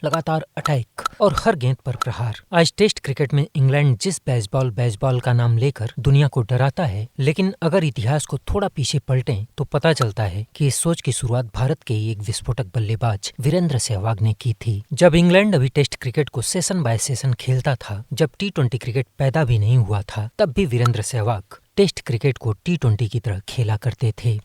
लगातार अटैक और हर गेंद पर प्रहार। आज टेस्ट क्रिकेट में इंग्लैंड जिस बेसबॉल का नाम लेकर दुनिया को डराता है, लेकिन अगर इतिहास को थोड़ा पीछे पलटें तो पता चलता है कि इस सोच की शुरुआत भारत के एक विस्फोटक बल्लेबाज वीरेंद्र सहवाग ने की थी। जब इंग्लैंड अभी टेस्ट क्रिकेट को सेशन बाय सेशन खेलता था, जब T20 क्रिकेट पैदा भी नहीं हुआ था, तब भी वीरेंद्र सहवाग टेस्ट क्रिकेट को T20 की तरह खेला करते थे।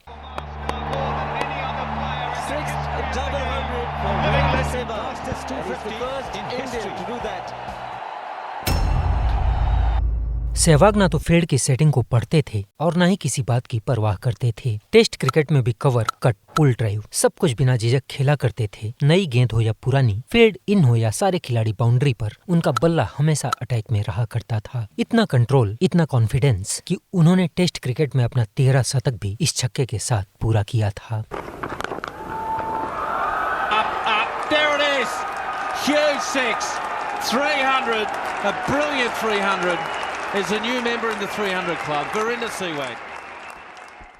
सहवाग ना तो फील्ड की सेटिंग को पढ़ते थे और ना ही किसी बात की परवाह करते थे। टेस्ट क्रिकेट में भी कवर, कट, पुल ड्राइव सब कुछ बिना झिझक खेला करते थे। नई गेंद हो या पुरानी, फील्ड इन हो या सारे खिलाड़ी बाउंड्री पर, उनका बल्ला हमेशा अटैक में रहा करता था। इतना कंट्रोल, इतना कॉन्फिडेंस कि उन्होंने टेस्ट क्रिकेट में अपना 13 शतक भी इस छक्के के साथ पूरा किया था। There it is. Huge six. 300. A brilliant 300. Is a new member in the 300 club. Virender Sehwag.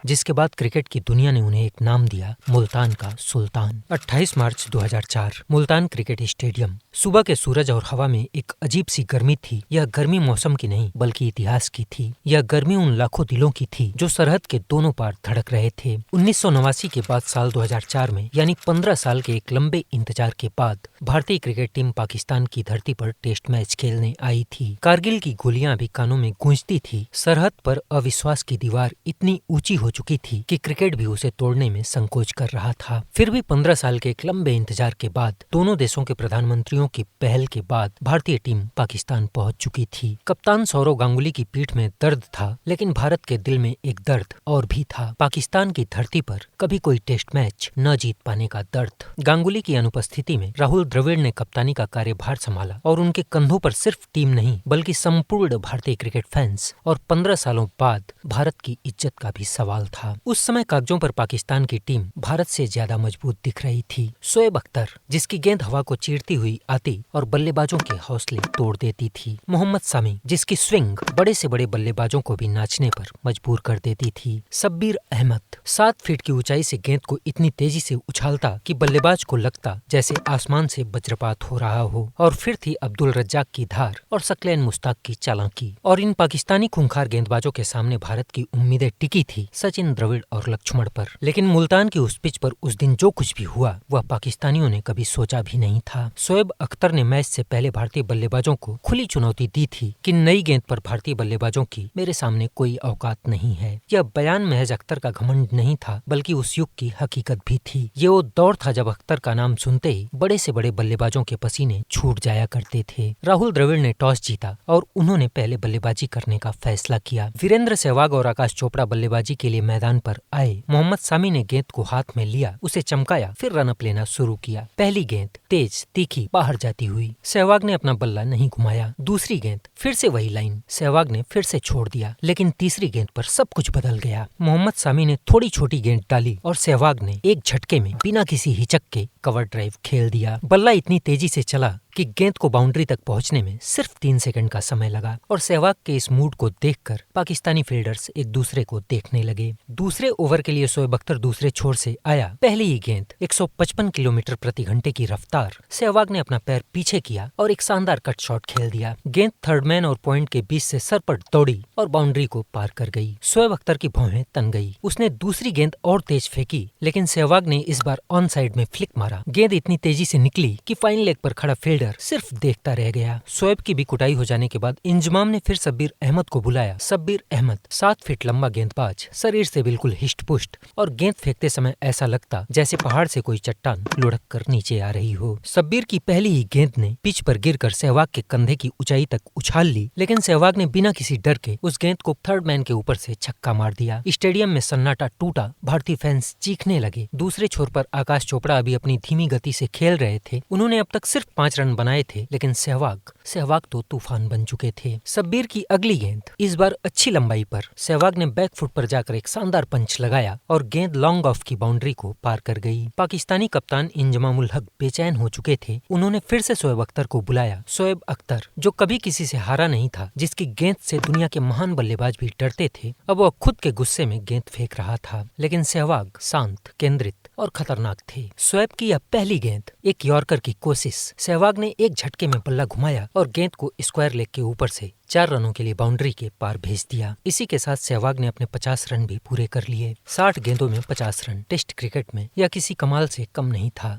जिसके बाद क्रिकेट की दुनिया ने उन्हें एक नाम दिया, मुल्तान का सुल्तान। 28 मार्च 2004, मुल्तान क्रिकेट स्टेडियम। सुबह के सूरज और हवा में एक अजीब सी गर्मी थी। यह गर्मी मौसम की नहीं बल्कि इतिहास की थी। यह गर्मी उन लाखों दिलों की थी जो सरहद के दोनों पार धड़क रहे थे। 1989 के बाद साल 2004 में, यानी 15 साल के एक लंबे इंतजार के बाद, भारतीय क्रिकेट टीम पाकिस्तान की धरती पर टेस्ट मैच खेलने आई थी। कारगिल की गोलियां भी कानों में गूंजती थी। सरहद पर अविश्वास की दीवार इतनी ऊंची हो चुकी थी कि क्रिकेट भी उसे तोड़ने में संकोच कर रहा था। फिर भी 15 साल के एक लंबे इंतजार के बाद, दोनों देशों के प्रधानमंत्रियों की पहल के बाद, भारतीय टीम पाकिस्तान पहुंच चुकी थी। कप्तान सौरव गांगुली की पीठ में दर्द था, लेकिन भारत के दिल में एक दर्द और भी था। पाकिस्तान की धरती पर कभी कोई टेस्ट मैच न जीत पाने का दर्द। गांगुली की अनुपस्थिति में राहुल द्रविड़ ने कप्तानी का कार्यभार संभाला और उनके कंधों पर सिर्फ टीम नहीं बल्कि संपूर्ण भारतीय क्रिकेट फैंस और 15 सालों बाद भारत की इज्जत का भी सवाल था। उस समय कागजों पर पाकिस्तान की टीम भारत से ज्यादा मजबूत दिख रही थी। शोएब अख्तर, जिसकी गेंद हवा को चीरती हुई आती और बल्लेबाजों के हौसले तोड़ देती थी। मोहम्मद सामी, जिसकी स्विंग बड़े से बड़े बल्लेबाजों को भी नाचने पर मजबूर कर देती थी। शब्बीर अहमद 7 फीट की ऊंचाई से गेंद को इतनी तेजी से उछालता कि बल्लेबाज को लगता जैसे आसमान से वज्रपात हो रहा हो। और फिर थी अब्दुल रज्जाक की धार और सकलैन मुश्ताक की चालाकी। और इन पाकिस्तानी खूंखार गेंदबाजों के सामने भारत की उम्मीदें टिकी थी सचिन, द्रविड़ और लक्ष्मण पर। लेकिन मुल्तान की उस पिच पर उस दिन जो कुछ भी हुआ वह पाकिस्तानियों ने कभी सोचा भी नहीं था। शोएब अख्तर ने मैच से पहले भारतीय बल्लेबाजों को खुली चुनौती दी थी कि नई गेंद पर भारतीय बल्लेबाजों की मेरे सामने कोई औकात नहीं है। यह बयान महज अख्तर का घमंड नहीं था बल्कि उस युग की हकीकत भी थी। ये वो दौर था जब अख्तर का नाम सुनते ही बड़े से बड़े बल्लेबाजों के पसीने छूट जाया करते थे। राहुल द्रविड़ ने टॉस जीता और उन्होंने पहले बल्लेबाजी करने का फैसला किया। वीरेंद्र सहवाग और आकाश चोपड़ा बल्लेबाजी के लिए मैदान पर आए। मोहम्मद सामी ने गेंद को हाथ में लिया, उसे चमकाया, फिर रनअप लेना शुरू किया। पहली गेंद तेज, तीखी, बाहर जाती हुई। सहवाग ने अपना बल्ला नहीं घुमाया। दूसरी गेंद फिर से वही लाइन, सहवाग ने फिर से छोड़ दिया। लेकिन तीसरी गेंद पर सब कुछ बदल गया। मोहम्मद सामी ने थोड़ी छोटी गेंद डाली और सहवाग ने एक झटके में बिना किसी हिचक के कवर ड्राइव खेल दिया। बल्ला इतनी तेजी से चला कि गेंद को बाउंड्री तक पहुंचने में सिर्फ 3 सेकंड का समय लगा। और सहवाग के इस मूड को देखकर पाकिस्तानी फील्डर्स एक दूसरे को देखने लगे। दूसरे ओवर के लिए शोएब अख्तर दूसरे छोर से आया। पहली ही गेंद 155 किलोमीटर प्रति घंटे की रफ्तार। सहवाग ने अपना पैर पीछे किया और एक शानदार कट शॉट खेल दिया। गेंद थर्ड मैन और पॉइंट के बीच से सरपट दौड़ी और बाउंड्री को पार कर गई। शोएब अख्तर की भौहें तन गई। उसने दूसरी गेंद और तेज फेंकी, लेकिन सहवाग ने इस बार ऑन साइड में फ्लिक मारा। गेंद इतनी तेजी से निकली कि फाइन लेग पर खड़ा फील्डर सिर्फ देखता रह गया। शोएब की भी कुटाई हो जाने के बाद इंजमाम ने फिर शब्बीर अहमद को बुलाया। शब्बीर अहमद 7 फीट लंबा गेंदबाज, शरीर से बिल्कुल हिष्ट पुष्ट, और गेंद फेंकते समय ऐसा लगता जैसे पहाड़ से कोई चट्टान लुढ़क कर नीचे आ रही हो। शब्बीर की पहली ही गेंद ने पिच पर गिरकर सहवाग के कंधे की ऊंचाई तक उछाल ली, लेकिन सहवाग ने बिना किसी डर के उस गेंद को थर्ड मैन के ऊपर से छक्का मार दिया। स्टेडियम में सन्नाटा टूटा। भारतीय फैंस चीखने लगे। दूसरे छोर पर आकाश चोपड़ा अभी अपनी धीमी गति से खेल रहे थे। उन्होंने अब तक सिर्फ 5 रन बनाए थे, लेकिन सहवाग सहवाग तो तूफान बन चुके थे। शब्बीर की अगली गेंद इस बार अच्छी लंबाई पर। सहवाग ने बैक फुट पर जाकर एक शानदार पंच लगाया और गेंद लॉन्ग ऑफ की बाउंड्री को पार कर गई। पाकिस्तानी कप्तान इंजमाम उल हक बेचैन हो चुके थे। उन्होंने फिर से शोएब अख्तर को बुलाया। शोएब अख्तर जो कभी किसी से हारा नहीं था, जिसकी गेंद से दुनिया के महान बल्लेबाज भी डरते थे, अब वह खुद के गुस्से में गेंद फेंक रहा था। लेकिन सहवाग शांत, केंद्रित और खतरनाक थे। शोएब की यह पहली गेंद, एक यॉर्कर की कोशिश। सहवाग ने एक झटके में बल्ला घुमाया और गेंद को स्क्वायर लेग के ऊपर से 4 रनों के लिए बाउंड्री के पार भेज दिया। इसी के साथ सहवाग ने अपने 50 रन भी पूरे कर लिए। 60 गेंदों में 50 रन टेस्ट क्रिकेट में यह किसी कमाल से कम नहीं था।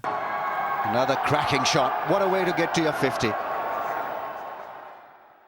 Another cracking shot. What a way to get to your 50.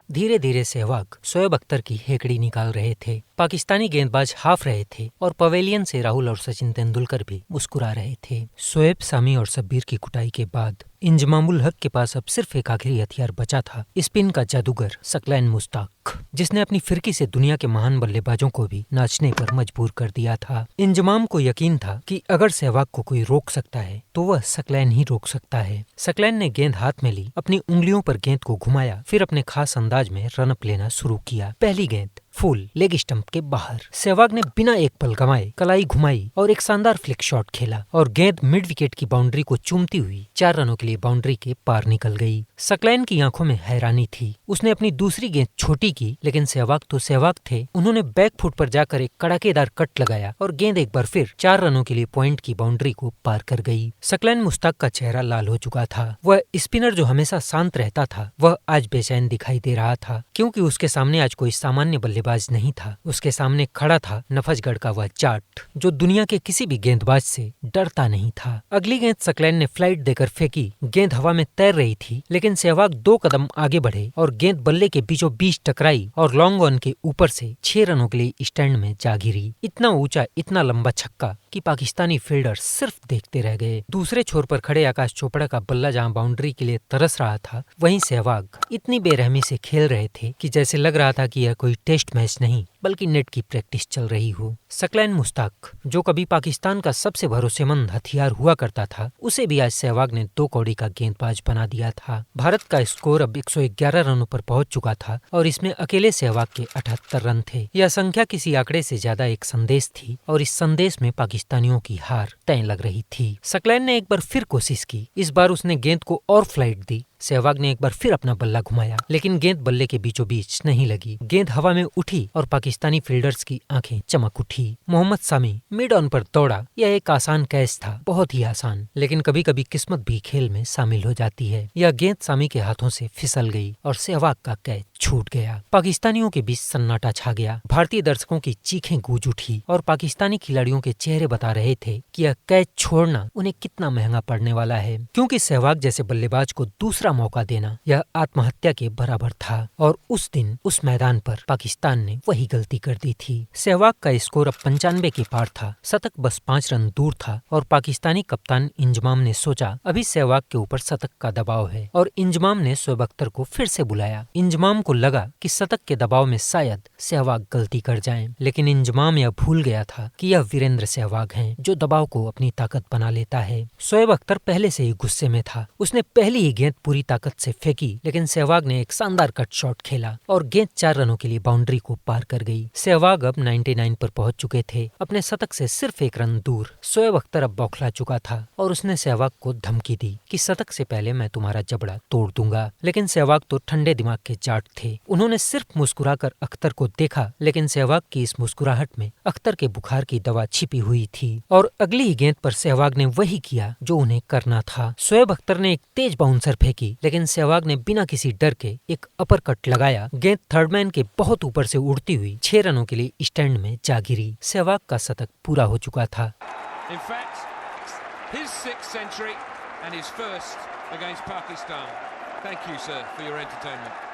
धीरे धीरे सहवाग शोएब अख्तर की हेकड़ी निकाल रहे थे। पाकिस्तानी गेंदबाज हाफ रहे थे और पवेलियन से राहुल और सचिन तेंदुलकर भी मुस्कुरा रहे थे। शोएब, सामी और शब्बीर की कुटाई के बाद इंजमाम उल हक के पास अब सिर्फ एक आखिरी हथियार बचा था, स्पिन का जादूगर सकलैन मुश्ताक, जिसने अपनी फिरकी से दुनिया के महान बल्लेबाजों को भी नाचने पर मजबूर कर दिया था। इंजमाम को यकीन था कि अगर सहवाग को कोई रोक सकता है तो वह सकलैन ही रोक सकता है। सकलैन ने गेंद हाथ में ली, अपनी उंगलियों पर गेंद को घुमाया, फिर अपने खास अंदाज में रनअप लेना शुरू किया। पहली गेंद फुल लेग स्टंप के बाहर। सहवाग ने बिना एक पल गंवाए कलाई घुमाई और एक शानदार फ्लिक शॉट खेला और गेंद मिड विकेट की बाउंड्री को चूमती हुई 4 रनों के लिए बाउंड्री के पार निकल गई। सकलैन की आंखों में हैरानी थी। उसने अपनी दूसरी गेंद छोटी की, लेकिन सहवाग तो सहवाग थे। उन्होंने बैक फुट पर जाकर एक कड़ाकेदार कट लगाया और गेंद एक बार फिर 4 रनों के लिए पॉइंट की बाउंड्री को पार कर गई। सकलैन मुश्ताक का चेहरा लाल हो चुका था। वह स्पिनर जो हमेशा शांत रहता था, वह आज बेचैन दिखाई दे रहा था, क्योंकि उसके सामने आज कोई सामान्य बल्लेबाज नहीं था। उसके सामने खड़ा था नफजगढ़ का वह जाट, जो दुनिया के किसी भी गेंदबाज से डरता नहीं था। अगली गेंद सकलैन ने फ्लाइट देकर फेंकी। गेंद हवा में तैर रही थी, लेकिन सहवाग 2 कदम आगे बढ़े और गेंद बल्ले के बीचों बीच टकराई और लॉन्ग ऑन के ऊपर से 6 रनों के लिए स्टैंड में जा गिरी। इतना ऊंचा, इतना लंबा छक्का कि पाकिस्तानी फील्डर सिर्फ देखते रह गए। दूसरे छोर पर खड़े आकाश चोपड़ा का बल्ला जहां बाउंड्री के लिए तरस रहा था, वहीं सहवाग इतनी बेरहमी से खेल रहे थे कि जैसे लग रहा था कि यह कोई टेस्ट मैच नहीं बल्कि नेट की प्रैक्टिस चल रही हो। सकलैन मुश्ताक, जो कभी पाकिस्तान का सबसे भरोसेमंद हथियार हुआ करता था, उसे भी आज सहवाग ने 2 कौड़ी का गेंदबाज बना दिया था। भारत का स्कोर अब 111 रनों पर पहुंच चुका था और इसमें अकेले सहवाग के 78 रन थे। यह संख्या किसी आंकड़े से ज्यादा एक संदेश थी और इस संदेश में पाकिस्तानियों की हार तय लग रही थी। सकलैन ने एक बार फिर कोशिश की। इस बार उसने गेंद को और फ्लाइट दी। सहवाग ने एक बार फिर अपना बल्ला घुमाया, लेकिन गेंद बल्ले के बीचों बीच नहीं लगी। गेंद हवा में उठी और पाकिस्तानी फील्डर्स की आंखें चमक उठी। मोहम्मद सामी मिड ऑन पर दौड़ा। यह एक आसान कैच था, बहुत ही आसान, लेकिन कभी कभी किस्मत भी खेल में शामिल हो जाती है। यह गेंद सामी के हाथों से फिसल गई और सहवाग का कैच छूट गया। पाकिस्तानियों के बीच सन्नाटा छा गया। भारतीय दर्शकों की चीखें गूंज उठी और पाकिस्तानी खिलाड़ियों के चेहरे बता रहे थे कि यह कैच छोड़ना उन्हें कितना महंगा पड़ने वाला है, क्योंकि सहवाग जैसे बल्लेबाज को दूसरा मौका देना यह आत्महत्या के बराबर था। और उस दिन उस मैदान पर पाकिस्तान ने वही गलती कर दी थी। सहवाग का स्कोर अब 95 के पार था। शतक बस 5 रन दूर था और पाकिस्तानी कप्तान इंजमाम ने सोचा अभी सहवाग के ऊपर शतक का दबाव है और इंजमाम ने शोएब अख्तर को फिर से बुलाया। इंजमाम को लगा कि शतक के दबाव में शायद सहवाग गलती कर जाएं, लेकिन इंजमाम यह भूल गया था कि यह वीरेंद्र सहवाग हैं, जो दबाव को अपनी ताकत बना लेता है। शोएब अख्तर पहले से ही गुस्से में था। उसने पहली ही गेंद पूरी ताकत से फेंकी, लेकिन सहवाग ने एक शानदार कट शॉट खेला और गेंद 4 रनों के लिए बाउंड्री को पार कर गई। सहवाग अब 99 पर पहुंच चुके थे, अपने शतक से सिर्फ 1 रन दूर। शोएब अख्तर अब बौखला चुका था और उसने सहवाग को धमकी दी कि शतक से पहले मैं तुम्हारा जबड़ा तोड़ दूंगा। लेकिन सहवाग तो ठंडे दिमाग के जाट थे। उन्होंने सिर्फ मुस्कुराकर अख्तर को देखा, लेकिन सहवाग की इस मुस्कुराहट में अख्तर के बुखार की दवा छिपी हुई थी और अगली ही गेंद पर सहवाग ने वही किया जो उन्हें करना था। शोएब अख्तर ने एक तेज बाउंसर फेंकी, लेकिन सहवाग ने बिना किसी डर के एक अपर कट लगाया। गेंद थर्डमैन के बहुत ऊपर से उड़ती हुई 6 रनों के लिए स्टैंड में जा गिरी। सहवाग का शतक पूरा हो चुका था। In fact, his 6th century and his first against Pakistan. Thank you, sir, for your entertainment.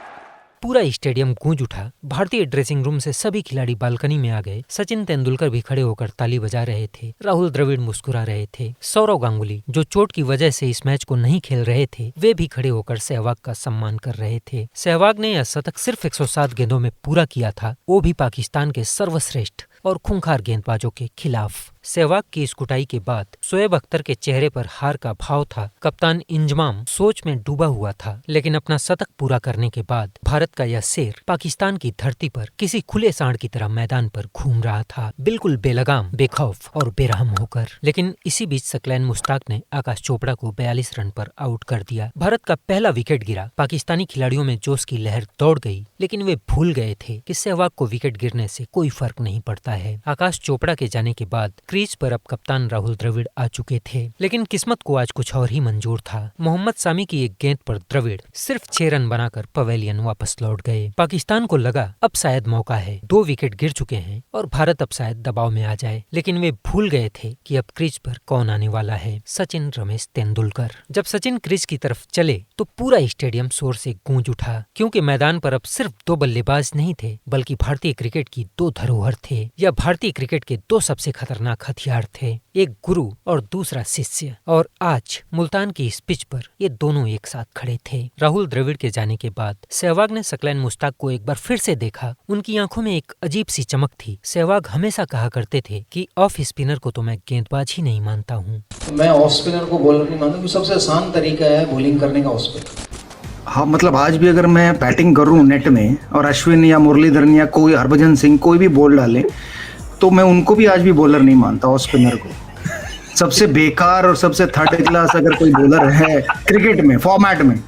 पूरा स्टेडियम गूंज उठा। भारतीय ड्रेसिंग रूम से सभी खिलाड़ी बालकनी में आ गए। सचिन तेंदुलकर भी खड़े होकर ताली बजा रहे थे। राहुल द्रविड़ मुस्कुरा रहे थे। सौरव गांगुली, जो चोट की वजह से इस मैच को नहीं खेल रहे थे, वे भी खड़े होकर सहवाग का सम्मान कर रहे थे। सहवाग ने यह शतक सिर्फ 107 गेंदों में पूरा किया था, वो भी पाकिस्तान के सर्वश्रेष्ठ और खूंखार गेंदबाजों के खिलाफ। सहवाग की इस कुटाई के बाद शोएब अख्तर के चेहरे पर हार का भाव था। कप्तान इंजमाम सोच में डूबा हुआ था, लेकिन अपना शतक पूरा करने के बाद भारत का यह शेर पाकिस्तान की धरती पर किसी खुले सांड की तरह मैदान पर घूम रहा था, बिल्कुल बेलगाम, बेखौफ और बेरहम होकर। लेकिन इसी बीच सकलैन मुश्ताक ने आकाश चोपड़ा को 42 रन पर आउट कर दिया। भारत का पहला विकेट गिरा। पाकिस्तानी खिलाड़ियों में जोश की लहर दौड़ गई, लेकिन वे भूल गए थे कि सहवाग को विकेट गिरने से कोई फर्क नहीं पड़ता है। आकाश चोपड़ा के जाने के बाद क्रीज पर अब कप्तान राहुल द्रविड़ आ चुके थे, लेकिन किस्मत को आज कुछ और ही मंजूर था। मोहम्मद सामी की एक गेंद पर द्रविड़ सिर्फ 6 रन बनाकर पवेलियन वापस लौट गए। पाकिस्तान को लगा अब शायद मौका है, 2 विकेट गिर चुके हैं और भारत अब शायद दबाव में आ जाए, लेकिन वे भूल गए थे कि अब क्रीज पर कौन आने वाला है। सचिन रमेश तेंदुलकर। जब सचिन क्रीज की तरफ चले तो पूरा स्टेडियम शोर से गूंज उठा, क्योंकि मैदान पर अब सिर्फ 2 बल्लेबाज नहीं थे, बल्कि भारतीय क्रिकेट की 2 धरोहर थे। यह भारतीय क्रिकेट के 2 सबसे खतरनाक हथियार थे, एक गुरु और दूसरा शिष्य। और आज मुल्तान की इस पिच पर ये दोनों एक साथ खड़े थे। राहुल द्रविड़ के जाने के बाद सहवाग ने सकलैन मुश्ताक को एक बार फिर से देखा। उनकी आंखों में एक अजीब सी चमक थी। सहवाग हमेशा कहा करते थे कि ऑफ स्पिनर को तो मैं गेंदबाज ही नहीं मानता हूँ। मैं ऑफ स्पिनर को बॉलर नहीं मानता, क्योंकि सबसे आसान तरीका है बॉलिंग करने का ऑफ स्पिनर। हाँ, मतलब आज भी अगर मैं बैटिंग करूँ नेट में और अश्विन या मुरलीधरन या कोई हरभजन सिंह कोई भी बॉल डाले, तो मैं उनको भी आज भी बॉलर नहीं मानता ऑफ स्पिनर को। सबसे बेकार और सबसे थर्ड क्लास अगर कोई बॉलर है क्रिकेट में फॉर्मेट में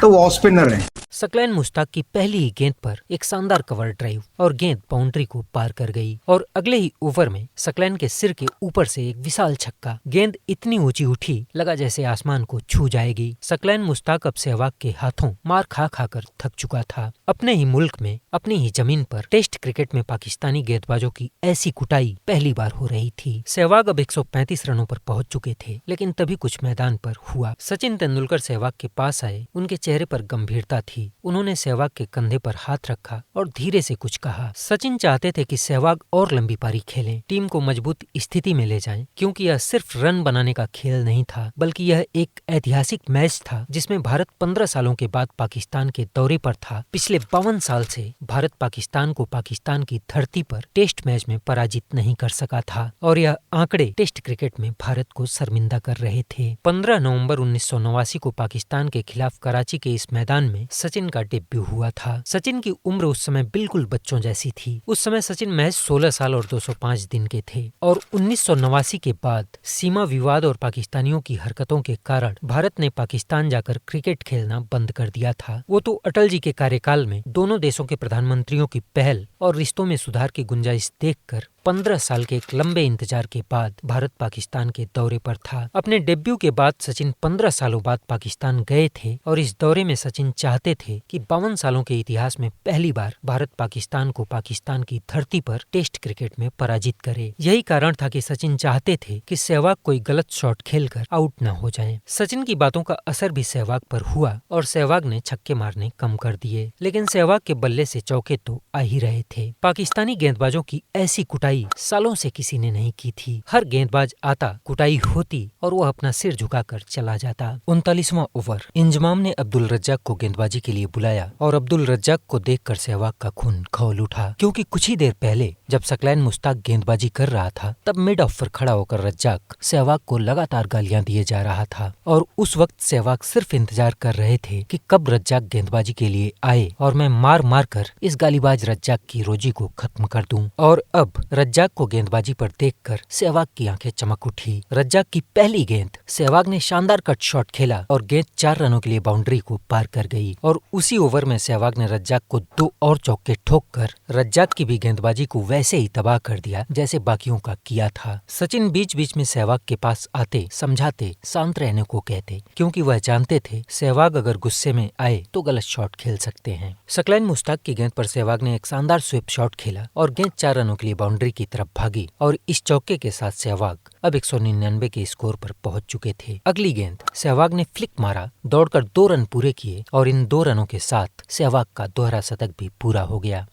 तो वो ऑफ स्पिनर है। सकलैन मुश्ताक की पहली ही गेंद पर एक शानदार कवर ड्राइव और गेंद बाउंड्री को पार कर गई और अगले ही ओवर में सकलैन के सिर के ऊपर से एक विशाल छक्का। गेंद इतनी ऊंची उठी, लगा जैसे आसमान को छू जाएगी। सकलैन मुश्ताक अब सहवाग के हाथों मार खा खाकर थक चुका था। अपने ही मुल्क में, अपनी ही जमीन पर टेस्ट क्रिकेट में पाकिस्तानी गेंदबाजों की ऐसी कुटाई पहली बार हो रही थी। सहवाग अब 135 रनों पर पहुंच चुके थे, लेकिन तभी कुछ मैदान पर हुआ। सचिन तेंदुलकर सहवाग के पास आए। उनके चेहरे पर गंभीरता थी। उन्होंने सहवाग के कंधे पर हाथ रखा और धीरे से कुछ कहा। सचिन चाहते थे कि सहवाग और लंबी पारी खेलें, टीम को मजबूत स्थिति में ले जाएं, क्योंकि यह सिर्फ रन बनाने का खेल नहीं था, बल्कि यह एक ऐतिहासिक मैच था जिसमें भारत 15 सालों के बाद पाकिस्तान के दौरे पर था। पिछले 52 साल से भारत पाकिस्तान को पाकिस्तान की धरती पर टेस्ट मैच में पराजित नहीं कर सका था और यह आंकड़े टेस्ट क्रिकेट में भारत को शर्मिंदा कर रहे थे। 15 नवंबर 1989 को पाकिस्तान के खिलाफ कराची के इस मैदान में सचिन का डेब्यू हुआ था। सचिन की उम्र उस समय बिल्कुल बच्चों जैसी थी। उस समय सचिन महज 16 साल और 205 दिन के थे और 1989 के बाद सीमा विवाद और पाकिस्तानियों की हरकतों के कारण भारत ने पाकिस्तान जाकर क्रिकेट खेलना बंद कर दिया था। वो तो अटल जी के कार्यकाल में दोनों देशों के प्रधानमंत्रियों की पहल और रिश्तों में सुधार की गुंजाइश देखकर 15 साल के एक लंबे इंतजार के बाद भारत पाकिस्तान के दौरे पर था। अपने डेब्यू के बाद सचिन 15 सालों बाद पाकिस्तान गए थे और इस दौरे में सचिन चाहते थे कि 52 सालों के इतिहास में पहली बार भारत पाकिस्तान को पाकिस्तान की धरती पर टेस्ट क्रिकेट में पराजित करे। यही कारण था कि सचिन चाहते थे कि सहवाग कोई गलत शॉट खेलकर आउट न हो जाए। सचिन की बातों का असर भी सहवाग पर हुआ और सहवाग ने छक्के मारने कम कर दिए, लेकिन सहवाग के बल्ले से चौके तो आ ही रहे थे। पाकिस्तानी गेंदबाजों की ऐसी कुटाई सालों से किसी ने नहीं की थी। हर गेंदबाज आता, कुटाई होती और वह अपना सिर झुकाकर चला जाता। 39वां ओवर। इंजमाम ने अब्दुल रज्जाक को गेंदबाजी के लिए बुलाया और अब्दुल रज्जाक को देखकर सहवाग का खून खौल उठा, क्योंकि कुछ ही देर पहले जब सकलैन मुश्ताक गेंदबाजी कर रहा था तब मिड ऑफ पर खड़ा होकर रज्जाक सहवाग को लगातार गालियां दिए जा रहा था और उस वक्त सहवाग सिर्फ इंतजार कर रहे थे कि कब रज्जाक गेंदबाजी के लिए आए और मैं मार मार कर इस गालीबाज रज्जाक की रोजी को खत्म कर दूं। और अब रज्जाक को गेंदबाजी पर देखकर सहवाग की आंखें चमक उठी। रज्जाक की पहली गेंद, सहवाग ने शानदार कट शॉट खेला और गेंद 4 रनों के लिए बाउंड्री को पार कर गई और उसी ओवर में सहवाग ने रज्जाक को 2 और चौके ठोककर रज्जाक की भी गेंदबाजी को वैसे ही तबाह कर दिया जैसे बाकियों का किया था। सचिन बीच बीच में सहवाग के पास आते, समझाते, शांत रहने को कहते, क्योंकि वह जानते थे सहवाग अगर गुस्से में आए तो गलत शॉट खेल सकते हैं। सकलैन मुश्ताक की गेंद पर सहवाग ने एक शानदार स्वीप शॉट खेला और गेंद 4 रनों के लिए बाउंड्री की तरफ भागी और इस चौके के साथ सहवाग अब 199 के स्कोर पर पहुंच चुके थे। अगली गेंद सहवाग ने फ्लिक मारा, दौड़कर 2 रन पूरे किए और इन 2 रनों के साथ सहवाग का दोहरा शतक भी पूरा हो गया।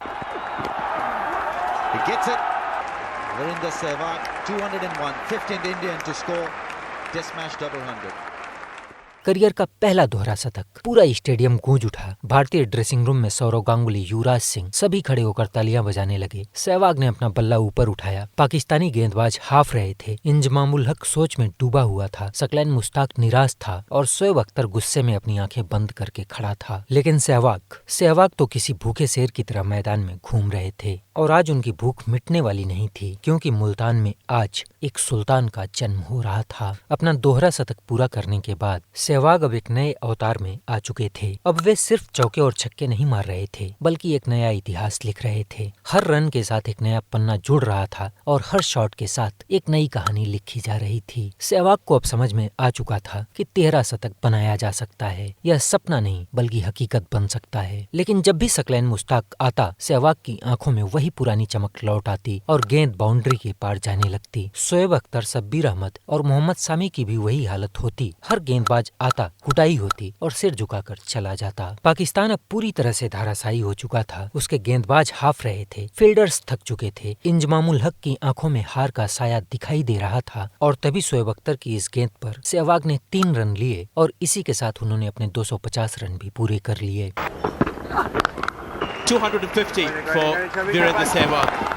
He gets it. Virender Sehwag, 201, 15th Indian to score. Test match double 100. Career का पहला दोहरा शतक, पूरा स्टेडियम गूंज उठा। भारतीय ड्रेसिंग रूम में सौरव गांगुली, युवराज सिंह सभी खड़े होकर तालियां बजाने लगे। सहवाग ने अपना बल्ला ऊपर उठाया। पाकिस्तानी गेंदबाज हाफ रहे थे। इंजमामुल हक सोच में डूबा हुआ था। सकलैन मुश्ताक निराश था और शोएब अख्तर गुस्से में अपनी आंखें बंद करके खड़ा था। लेकिन सहवाग तो किसी भूखे शेर की तरह मैदान में घूम रहे थे और आज उनकी भूख मिटने वाली नहीं थी, क्योंकि मुल्तान में आज एक सुल्तान का जन्म हो रहा था। अपना दोहरा शतक पूरा करने के बाद सहवाग अब एक नए अवतार में आ चुके थे। अब वे सिर्फ चौके और छक्के नहीं मार रहे थे, बल्कि एक नया इतिहास लिख रहे थे। हर रन के साथ एक नया पन्ना जुड़ रहा था और हर शॉट के साथ एक नई कहानी लिखी जा रही थी। सहवाग को अब समझ में आ चुका था कि 13 शतक बनाया जा सकता है। यह सपना नहीं बल्कि हकीकत बन सकता है। लेकिन जब भी सकलैन मुश्ताक आता, सहवाग की आंखों में वही पुरानी चमक लौट आती और गेंद बाउंड्री के पार जाने लगती। शोएब अख्तर, शब्बीर अहमद और मोहम्मद सामी की भी वही हालत होती। हर गेंदबाज आता, कुटाई होती और सिर झुकाकर चला जाता। पाकिस्तान अब पूरी तरह से धाराशायी हो चुका था। उसके गेंदबाज हाफ रहे थे, फील्डर्स थक चुके थे। इंजमामुल हक की आंखों में हार का साया दिखाई दे रहा था और तभी शोएब अख्तर की इस गेंद पर सहवाग ने 3 रन लिए और इसी के साथ उन्होंने अपने 250 रन भी पूरे कर लिए। 250 for Virendra Sehwag.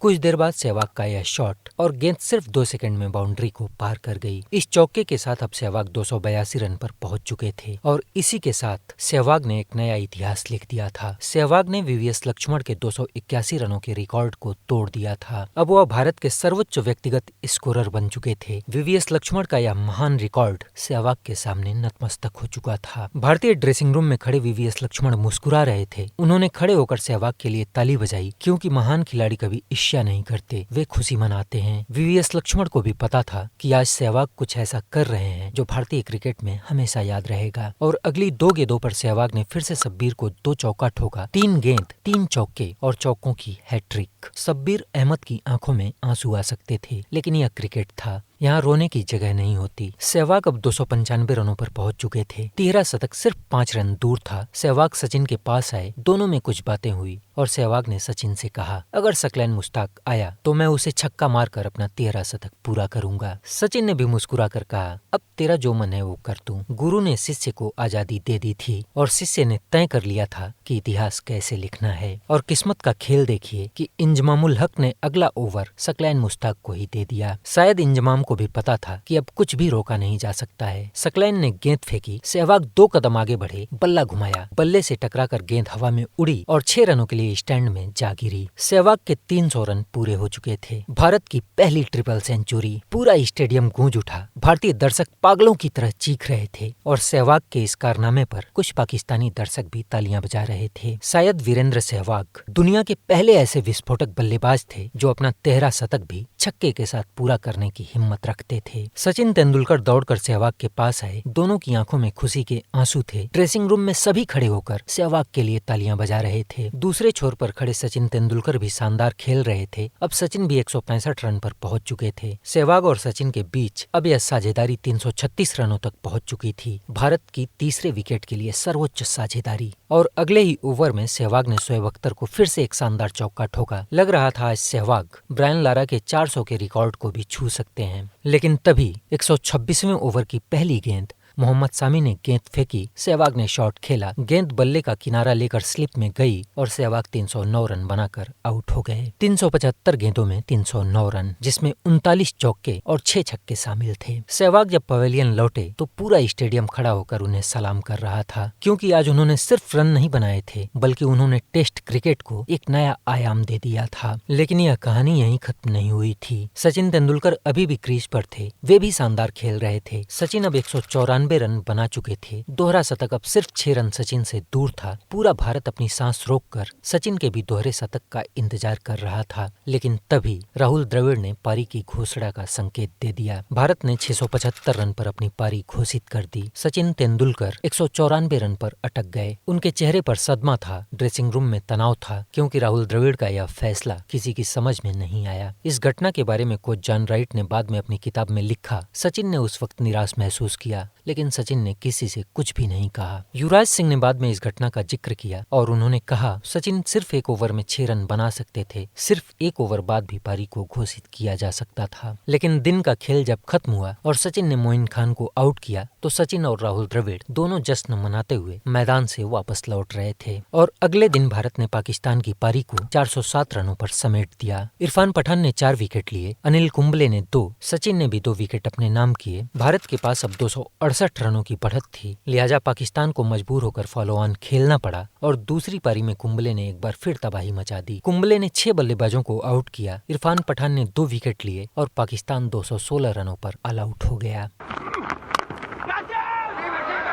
कुछ देर बाद सहवाग का यह शॉट और गेंद सिर्फ 2 सेकंड में बाउंड्री को पार कर गई। इस चौके के साथ अब सहवाग 282 रन पर पहुंच चुके थे और इसी के साथ सहवाग ने एक नया इतिहास लिख दिया था। सहवाग ने वीवीएस लक्ष्मण के 281 रनों के रिकॉर्ड को तोड़ दिया था। अब वह भारत के सर्वोच्च व्यक्तिगत स्कोरर बन चुके थे। वीवीएस लक्ष्मण का यह महान रिकॉर्ड सहवाग के सामने नतमस्तक हो चुका था। भारतीय ड्रेसिंग रूम में खड़े वीवीएस लक्ष्मण मुस्कुरा रहे थे। उन्होंने खड़े होकर सहवाग के लिए ताली बजाई, क्योंकि महान खिलाड़ी कभी नहीं करते, वे खुशी मनाते हैं। वीवीएस लक्ष्मण को भी पता था कि आज सहवाग कुछ ऐसा कर रहे हैं जो भारतीय क्रिकेट में हमेशा याद रहेगा। और अगली 2 गेंदों पर सहवाग ने फिर से शब्बीर को 2 चौका ठोका। 3 गेंद, 3 चौके और चौकों की हैट्रिक। शब्बीर अहमद की आंखों में आंसू आ सकते थे, लेकिन यह क्रिकेट था, यहाँ रोने की जगह नहीं होती। सहवाग अब 295 रनों पर पहुंच चुके थे। 13 शतक सिर्फ 5 रन दूर था। सहवाग सचिन के पास आए, दोनों में कुछ बातें हुई और सहवाग ने सचिन से कहा, अगर सकलैन मुश्ताक आया तो मैं उसे छक्का मारकर अपना 13 शतक पूरा करूंगा। सचिन ने भी मुस्कुरा कर कहा, अब तेरा जो मन है वो कर तू। गुरु ने शिष्य को आजादी दे दी थी और शिष्य ने तय कर लिया था कि इतिहास कैसे लिखना है। और किस्मत का खेल देखिए कि इंजमामुल हक ने अगला ओवर सकलैन मुश्ताक को ही दे दिया। शायद इंजमाम को भी पता था कि अब कुछ भी रोका नहीं जा सकता है। सकलैन ने गेंद फेंकी, सहवाग 2 कदम आगे बढ़े, बल्ला घुमाया, बल्ले से टकराकर गेंद हवा में उड़ी और 6 रनों के लिए स्टैंड में जा गिरी। सहवाग के 300 रन पूरे हो चुके थे। भारत की पहली ट्रिपल सेंचुरी। पूरा स्टेडियम गूंज उठा। भारतीय दर्शक पागलों की तरह चीख रहे थे और सहवाग के इस कारनामे पर कुछ पाकिस्तानी दर्शक भी तालियां बजा रहे थे। शायद वीरेंद्र सहवाग दुनिया के पहले ऐसे विस्फोटक बल्लेबाज थे जो अपना 13 शतक भी छक्के के साथ पूरा करने की हिम्मत रखते थे। सचिन तेंदुलकर दौड़कर सहवाग के पास आए। दोनों की आंखों में खुशी के आंसू थे। ड्रेसिंग रूम में सभी खड़े होकर सहवाग के लिए तालियां बजा रहे थे। दूसरे छोर पर खड़े सचिन तेंदुलकर भी शानदार खेल रहे थे। अब सचिन भी 165 रन पर पहुंच चुके थे। सहवाग और सचिन के बीच अब यह साझेदारी 336 रनों तक पहुंच चुकी थी। भारत की तीसरे विकेट के लिए सर्वोच्च साझेदारी। और अगले ही ओवर में सहवाग ने शोएब अख्तर को फिर से एक शानदार चौका ठोका। लग रहा था आज सहवाग ब्रायन लारा के 400 के रिकॉर्ड को भी छू सकते हैं। लेकिन तभी 126वें ओवर की पहली गेंद मोहम्मद सामी ने गेंद फेंकी। सहवाग ने शॉट खेला, गेंद बल्ले का किनारा लेकर स्लिप में गई और सहवाग 309 रन बनाकर आउट हो गए। 375 गेंदों में 309 रन, जिसमें 39 चौके और 6 छक्के शामिल थे। सहवाग जब पवेलियन लौटे तो पूरा स्टेडियम खड़ा होकर उन्हें सलाम कर रहा था, क्योंकि आज उन्होंने सिर्फ रन नहीं बनाए थे, बल्कि उन्होंने टेस्ट क्रिकेट को एक नया आयाम दे दिया था। लेकिन यह कहानी यहीं खत्म नहीं हुई थी। सचिन तेंदुलकर अभी भी क्रीज पर थे। वे भी शानदार खेल रहे थे। सचिन अब 194 रन बना चुके थे। दोहरा शतक अब सिर्फ 6 रन सचिन से दूर था। पूरा भारत अपनी सांस रोककर सचिन के भी दोहरे शतक का इंतजार कर रहा था। लेकिन तभी राहुल द्रविड़ ने पारी की घोषणा का संकेत दे दिया। भारत ने 675 रन पर अपनी पारी घोषित कर दी। सचिन तेंदुलकर 194 रन पर अटक गए। उनके चेहरे पर सदमा था। ड्रेसिंग रूम में तनाव था, क्योंकि राहुल द्रविड़ का यह फैसला किसी की समझ में नहीं आया। इस घटना के बारे में कोच जॉन राइट ने बाद में अपनी किताब में लिखा, सचिन ने उस वक्त निराश महसूस किया, लेकिन सचिन ने किसी से कुछ भी नहीं कहा। युवराज सिंह ने बाद में इस घटना का जिक्र किया और उन्होंने कहा सचिन सिर्फ 1 ओवर में 6 रन बना सकते थे, सिर्फ 1 ओवर बाद भी पारी को घोषित किया जा सकता था। लेकिन दिन का खेल जब खत्म हुआ और सचिन ने मोइन खान को आउट किया तो सचिन और राहुल द्रविड़ दोनों जश्न मनाते हुए मैदान से वापस लौट रहे थे और अगले दिन भारत ने पाकिस्तान की पारी को 407 रनों पर समेट दिया। इरफान पठान ने 4 विकेट लिए, अनिल कुंबले ने 2, सचिन ने भी 2 विकेट अपने नाम किए। भारत के पास अब 268 रनों की बढ़त थी, लिहाजा पाकिस्तान को मजबूर होकर फॉलो ऑन खेलना पड़ा और दूसरी पारी में कुंबले ने एक बार फिर तबाही मचा दी। कुंबले ने 6 बल्लेबाजों को आउट किया, इरफान पठान ने 2 विकेट लिए और पाकिस्तान 216 रनों पर ऑल आउट हो गया।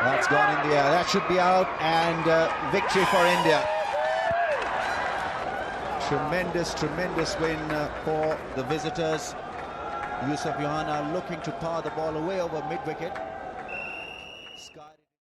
That's gone in the air. That should be out, and victory for India. Tremendous win for the visitors. Yusuf Yohana looking to power the ball away over mid-wicket.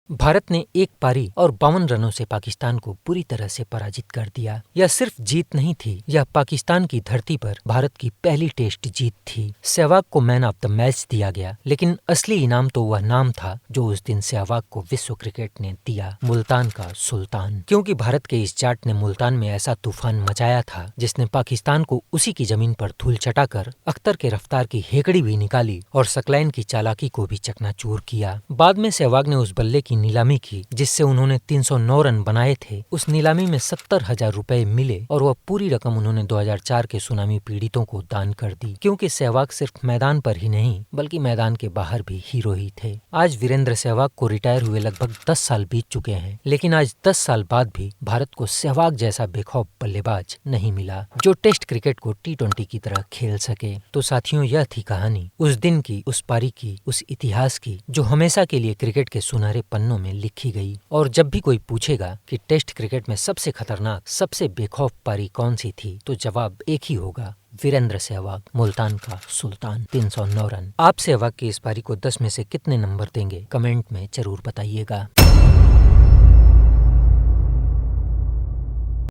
Bharat ने एक पारी और 52 रनों से पाकिस्तान को पूरी तरह से पराजित कर दिया। यह सिर्फ जीत नहीं थी, यह पाकिस्तान की धरती पर भारत की पहली टेस्ट जीत थी। सहवाग को मैन ऑफ द मैच दिया गया, लेकिन असली इनाम तो वह नाम था जो उस दिन सहवाग को विश्व क्रिकेट ने दिया, मुल्तान का सुल्तान। क्योंकि भारत के इस जाट ने मुल्तान में ऐसा तूफान मचाया था जिसने पाकिस्तान को उसी की जमीन पर धूल चटाकर अख्तर के रफ्तार की हेकड़ी भी निकाली और सकलैन की चालाकी को भी चकनाचूर किया। बाद में सहवाग ने उस बल्ले की नीलामी की जिससे उन्होंने 309 रन बनाए थे। उस नीलामी में 70,000 रुपए मिले और वह पूरी रकम उन्होंने 2004 के सुनामी पीड़ितों को दान कर दी। क्योंकि सहवाग सिर्फ मैदान पर ही नहीं बल्कि मैदान के बाहर भी हीरो ही थे। आज वीरेंद्र सहवाग को रिटायर हुए लगभग 10 साल बीत चुके हैं, लेकिन आज 10 साल बाद भी भारत को सहवाग जैसा बेखौफ बल्लेबाज नहीं मिला जो टेस्ट क्रिकेट को T20 की तरह खेल सके। तो साथियों, यह थी कहानी उस दिन की, उस पारी की, उस इतिहास की जो हमेशा के लिए क्रिकेट के सुनहरे पन्नों में लिखी गई। और जब भी कोई पूछेगा कि टेस्ट क्रिकेट में सबसे खतरनाक, सबसे बेखौफ पारी कौन सी थी, तो जवाब एक ही होगा, वीरेंद्र सहवाग, मुल्तान का सुल्तान, 309 रन। आप सहवाग की इस पारी को 10 में से कितने नंबर देंगे, कमेंट में जरूर बताइएगा।